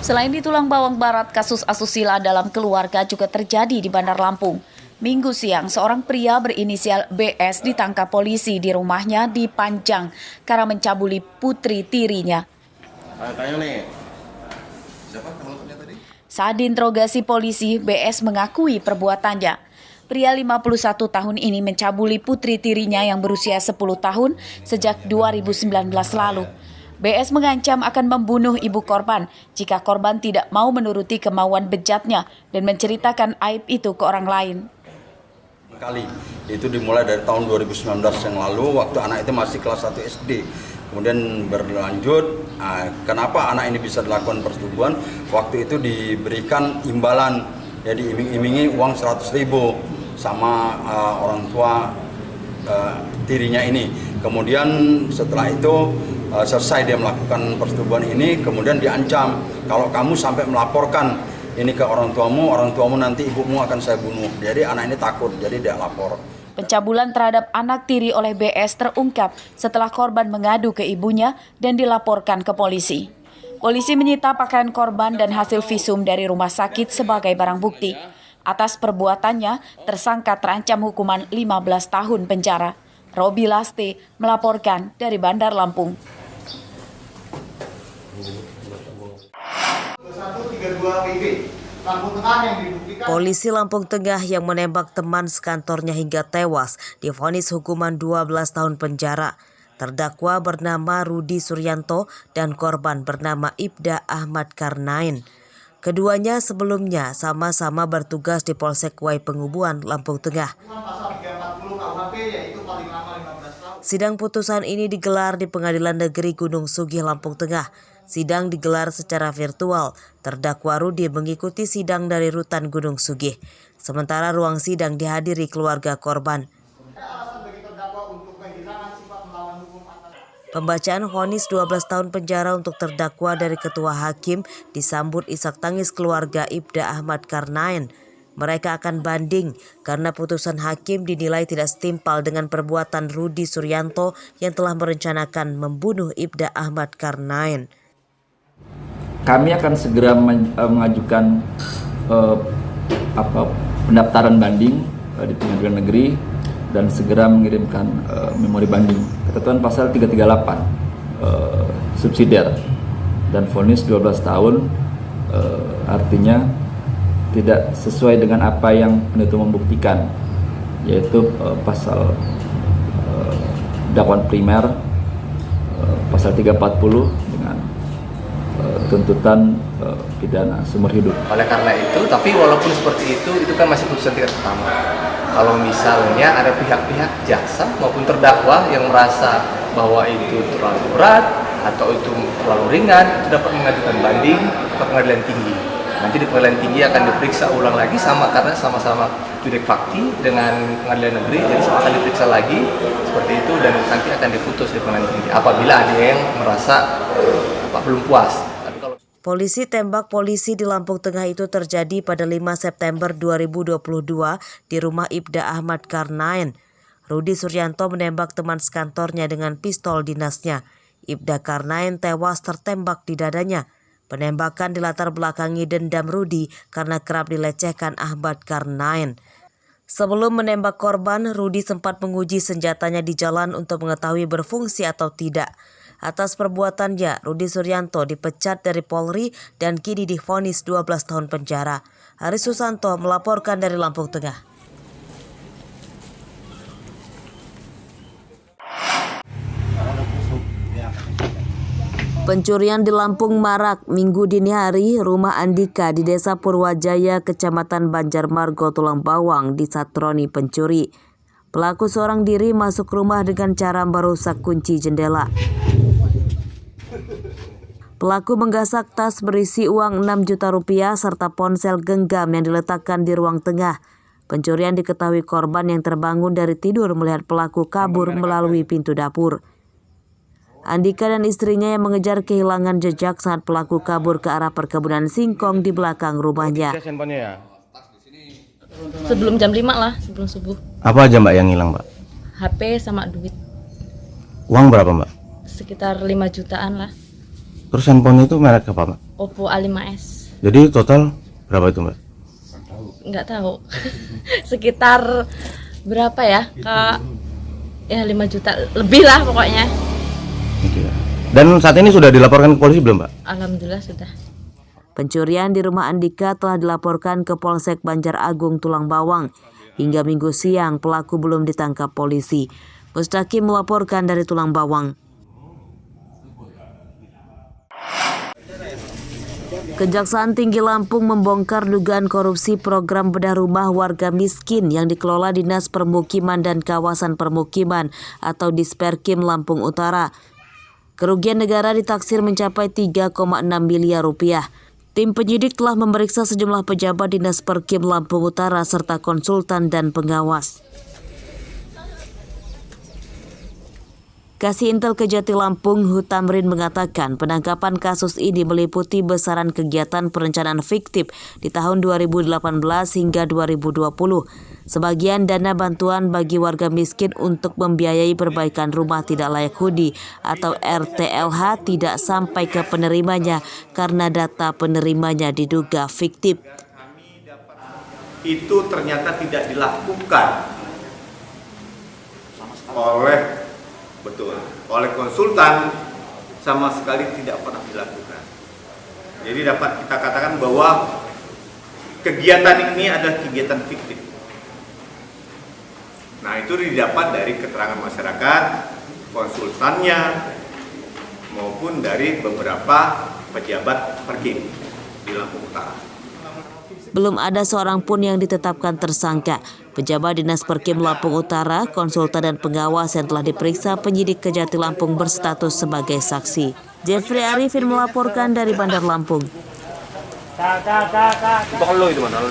Selain di Tulang Bawang Barat, kasus asusila dalam keluarga juga terjadi di Bandar Lampung. Minggu siang, seorang pria berinisial BS ditangkap polisi di rumahnya di Panjang karena mencabuli putri tirinya. Tanya nih, siapa teman-temannya tadi? Saat diinterogasi polisi, BS mengakui perbuatannya. Pria 51 tahun ini mencabuli putri tirinya yang berusia 10 tahun sejak 2019 lalu. BS mengancam akan membunuh ibu korban jika korban tidak mau menuruti kemauan bejatnya dan menceritakan aib itu ke orang lain. Kali itu dimulai dari tahun 2019 yang lalu waktu anak itu masih kelas 1 SD. Kemudian berlanjut, kenapa anak ini bisa dilakukan persetubuhan? Waktu itu diberikan imbalan, ya diiming-imingi uang 100.000 sama orang tua tirinya ini. Kemudian setelah itu selesai dia melakukan persetubuhan ini, kemudian diancam kalau kamu sampai melaporkan ini ke orang tuamu nanti ibumu akan saya bunuh. Jadi anak ini takut, jadi dia lapor. Pencabulan terhadap anak tiri oleh BS terungkap setelah korban mengadu ke ibunya dan dilaporkan ke polisi. Polisi menyita pakaian korban dan hasil visum dari rumah sakit sebagai barang bukti. Atas perbuatannya, tersangka terancam hukuman 15 tahun penjara. Robi Lasti melaporkan dari Bandar Lampung. Polisi Lampung Tengah yang menembak teman sekantornya hingga tewas divonis hukuman 12 tahun penjara. Terdakwa bernama Rudi Suryanto dan korban bernama Ibda Ahmad Karnain. Keduanya sebelumnya sama-sama bertugas di Polsek Wai Pengubuan, Lampung Tengah. Sidang putusan ini digelar di Pengadilan Negeri Gunung Sugih, Lampung Tengah. Sidang digelar secara virtual. Terdakwa Rudi mengikuti sidang dari Rutan Gunung Sugih. Sementara ruang sidang dihadiri keluarga korban. Pembacaan vonis 12 tahun penjara untuk terdakwa dari Ketua Hakim disambut isak tangis keluarga Ibda Ahmad Karnain. Mereka akan banding karena putusan hakim dinilai tidak setimpal dengan perbuatan Rudi Suryanto yang telah merencanakan membunuh Ibda Ahmad Karnain. Kami akan segera mengajukan pendaftaran banding di Pengadilan Negeri dan segera mengirimkan memori banding. Ketentuan pasal 338 subsidiar dan vonis 12 tahun artinya tidak sesuai dengan apa yang penuntut membuktikan, yaitu pasal dakwaan primer pasal 340 dengan tuntutan pidana seumur hidup. Oleh karena itu, tapi walaupun seperti itu kan masih putusan tingkat pertama. Kalau misalnya ada pihak-pihak jaksa maupun terdakwa yang merasa bahwa itu terlalu berat atau itu terlalu ringan, itu dapat mengajukan banding ke pengadilan tinggi. Nanti di pengadilan tinggi akan diperiksa ulang lagi karena sama-sama judek fakti dengan pengadilan negeri, jadi sama akan diperiksa lagi seperti itu dan nanti akan diputus di pengadilan tinggi apabila ada yang merasa belum puas. Polisi tembak polisi di Lampung Tengah itu terjadi pada 5 September 2022 di rumah Ibda Ahmad Karnain. Rudi Suryanto menembak teman sekantornya dengan pistol dinasnya. Ibda Karnain tewas tertembak di dadanya. Penembakan dilatar belakangi dendam Rudi karena kerap dilecehkan Ahmad Karnain. Sebelum menembak korban, Rudi sempat menguji senjatanya di jalan untuk mengetahui berfungsi atau tidak. Atas perbuatannya, Rudi Suryanto dipecat dari Polri dan kini divonis 12 tahun penjara. Haris Susanto melaporkan dari Lampung Tengah. Pencurian di Lampung marak. Minggu dini hari, rumah Andika di Desa Purwajaya, Kecamatan Banjarmargo, Tulang Bawang disatroni pencuri. Pelaku seorang diri masuk rumah dengan cara merusak kunci jendela. Pelaku menggasak tas berisi uang 6 juta rupiah serta ponsel genggam yang diletakkan di ruang tengah. Pencurian diketahui korban yang terbangun dari tidur melihat pelaku kabur melalui pintu dapur. Andika dan istrinya yang mengejar kehilangan jejak saat pelaku kabur ke arah perkebunan singkong di belakang rumahnya. Sebelum jam 5 lah, sebelum subuh. Apa aja Mbak yang hilang Mbak? HP sama duit. Uang berapa Mbak? Sekitar 5 jutaan lah. Terus handphone itu merek apa Mbak? Oppo A5s. Jadi total berapa itu Mbak? Nggak tahu. Sekitar berapa ya, Kak? Ya 5 juta lebih lah pokoknya. Oke. Dan saat ini sudah dilaporkan ke polisi belum Mbak? Alhamdulillah sudah. Pencurian di rumah Andika telah dilaporkan ke Polsek Banjar Agung Tulang Bawang. Hingga Minggu siang pelaku belum ditangkap polisi. Mustaqim melaporkan dari Tulang Bawang. Kejaksaan Tinggi Lampung membongkar dugaan korupsi program bedah rumah warga miskin yang dikelola Dinas Permukiman dan Kawasan Permukiman atau Disperkim Lampung Utara. Kerugian negara ditaksir mencapai 3,6 miliar rupiah. Tim penyidik telah memeriksa sejumlah pejabat Dinas Perkim Lampung Utara serta konsultan dan pengawas. Kasih Intel Kejati Lampung Hutamrin mengatakan penangkapan kasus ini meliputi besaran kegiatan perencanaan fiktif di tahun 2018 hingga 2020. Sebagian dana bantuan bagi warga miskin untuk membiayai perbaikan rumah tidak layak huni atau RTLH tidak sampai ke penerimanya karena data penerimanya diduga fiktif. Itu ternyata tidak dilakukan oleh konsultan, sama sekali tidak pernah dilakukan. Jadi dapat kita katakan bahwa kegiatan ini adalah kegiatan fiktif. Nah, itu didapat dari keterangan masyarakat, konsultannya, maupun dari beberapa pejabat Perkim di Lampung Utara. Belum ada seorang pun yang ditetapkan tersangka. Pejabat Dinas Perkim Lampung Utara, konsultan dan pengawas yang telah diperiksa penyidik Kejati Lampung berstatus sebagai saksi. Jeffrey Arifin melaporkan dari Bandar Lampung. Bukan lo itu mana?